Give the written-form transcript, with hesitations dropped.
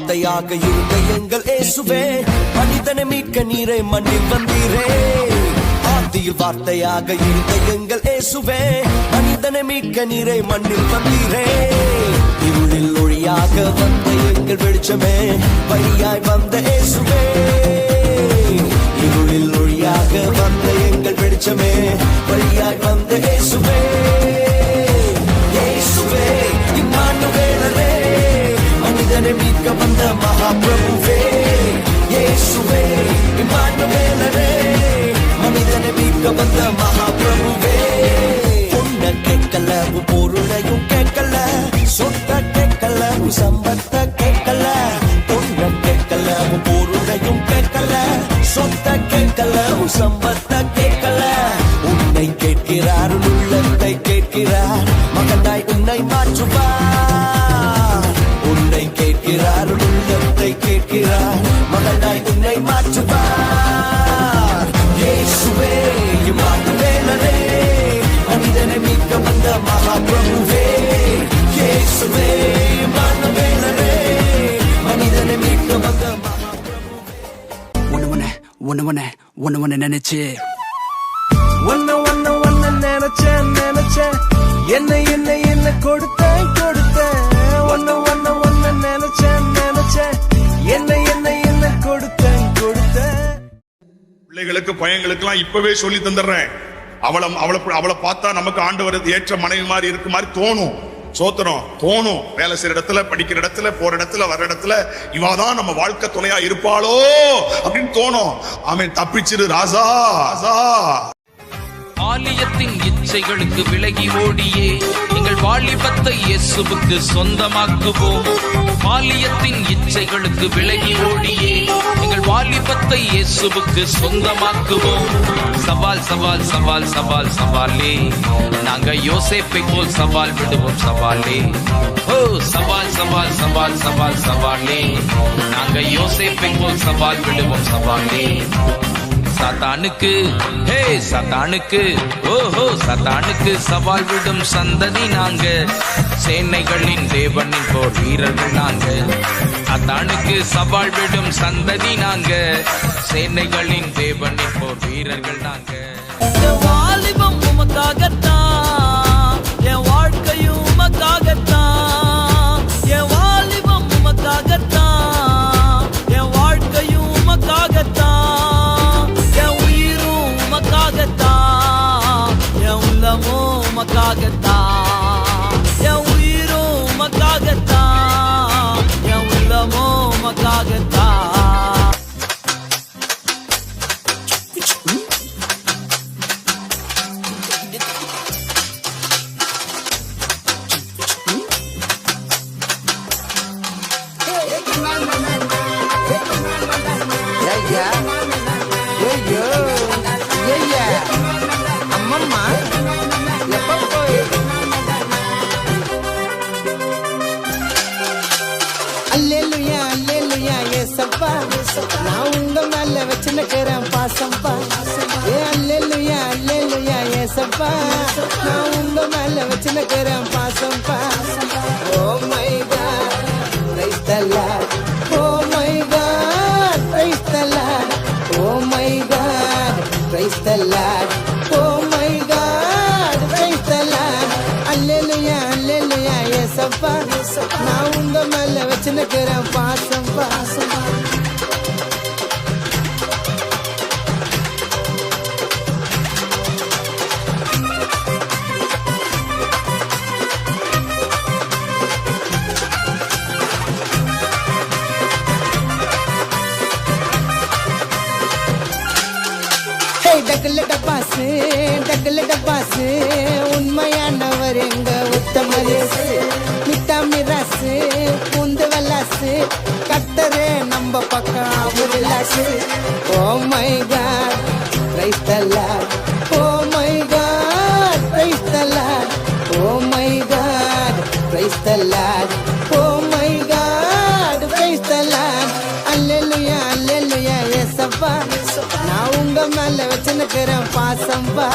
வார்த்தையாக இருந்த எங்கள் இயேசுவே, மனிதனை மீட்க நீரை மண்ணில் வந்தீரே. ஆதியில் வார்த்தையாக இருந்த எங்கள் இயேசுவே, மனிதனை மீட்க நீரை மண்ணில் வந்தீரே. இருளில் ஒளியாக வந்த எங்கள் வெளிச்சமே, வழியாய் வந்த இயேசுவே. இருளில் ஒளியாக வந்த எங்கள் வெளிச்சமே, வழியாய் வந்த இயேசுவே. இயேசுவே இம்மானுவேலரே, மனிதனை மீட்க வந்த மகாபிரபுவே. இயேசுவே இம்மானுவேலரே, மனிதனை மீட்க வந்த மகாபிரபுவே. பொண்ண கேட்கல, பொருளையும் கேட்கல, சொத்த கேட்கல, சம்பத்த கேட்கல. பொண்ண கேட்கல, பொருளையும் கேட்கல, சொத்த கேட்கல, சம்பத்த கேட்கல. உன்னை கேட்கிறார், உள்ளத்தை கேட்கிறார், மகனாய் உன்னை மாற்றுவார். உன்னை கேட்கிறார், உள்ளத்தை கேட்கிறார், மகனாய் உன்னை மாற்றுவார். இயேசுவே இம்மானுவேலரே, மனிதனை மீட்க வந்த மகாபிரபுவே. இயேசுவே இம்மானுவேலரே, மனிதனை மீட்க வந்த மகாபிரபுவே. ஒன்னு நினைச்சு நினைச்சேன் என்ன என்ன என்ன கொடுத்தேன் ஒன்ன நினைச்சேன் என்ன என்ன என்ன கொடுத்தேன். பிள்ளைகளுக்கு பையங்களுக்கு எல்லாம் இப்பவே சொல்லி தந்துடுறேன். அவளை பார்த்தா நமக்கு ஆண்டவர் ஏற்ற மனைவி மாதிரி இருக்கு மாதிரி தோணும். சோத்திரம் தோணும். வேலை செய்யற இடத்துல, படிக்கிற இடத்துல, போற இடத்துல, வர இடத்துல இவாதான் நம்ம வாழ்க்கை துணையா இருப்பாளோ அப்படின்னு தோணும். அவன் தப்பிச்சிரு ராசா. ஆலயத்தின் இச்சைகளுக்கு விலகி ஓடியே எங்கள் வாலிபத்தை இயேசுவுக்கு சொந்தமாக்குவோம். ஆலயத்தின் இச்சைகளுக்கு விலகி ஓடியே எங்கள் வாலிபத்தை இயேசுவுக்கு சொந்தமாக்குவோம். சவால் சவால் சவால் சவால் சவாலே, நாங்க யோசேப்பை போல் சவால் விடுவோம் சவாலே. ஓ சவால் சவால் சவால் சவால் சவாலே, நாங்க யோசேப்பை போல் சவால் விடுவோம் சவாலே. சத்தானுக்கு ஹே சத்தானுக்கு ஓஹோ சத்தானுக்கு சவால் விடும் சந்ததி நாங்க, சேனைகளின் தேவனின் போர் வீரர்கள் நாங்க. சத்தானுக்கு சவால் விடும் சந்ததி நாங்க, சேனைகளின் தேவனின் போர் வீரர்கள் நாங்க. வாலிபம் உமக்காகத்தான், என் வாழ்க்கையும் உமக்காகத்தான். என் வாலிபம் உமக்காகத்தான், என் வாழ்க்கையும் உமக்காகத்தான். என் உயிரும் உமக்காகத்தான், என் உள்ளமும் உமக்காகத்தான். என் உயிரும் உமக்காகத்தான், என் உள்ளமும் உமக்காகத்தான். அல்லேலூயா அல்லேலூயா ஏசப்பா, நான் உங்க மேல வச்சுக்கிறேன் பாசம்பா. அல்லேலூயா அல்லேலூயா ஏசப்பா, நான் உங்க மேல வச்சுக்கிறேன் பாசம்பா. Oh my God praise the Lord, oh my God praise the Lord, oh my God praise the Lord, oh my God praise the Lord. அல்லேலூயா அல்லேலூயா ஏசப்பா, நான் உங்க மேல வச்சுக்கிறேன் பாசம் பாசம். டக்குல டப்பாசு உண்மையானவர் எங்க உத்தமரேசு. மிட்டா மிராசு புந்து வல்லாசு, கட்டரே நம்ம பக்கம் அவரிலாசு. Oh my God praise the Lord, oh my God praise the Lord, oh my God praise the Lord, oh my God praise the Lord. அல்லேலூயா அல்லேலூயா ஏசப்பா, நான் உங்க மேல வச்சுக்கிறேன் பாசம்பா.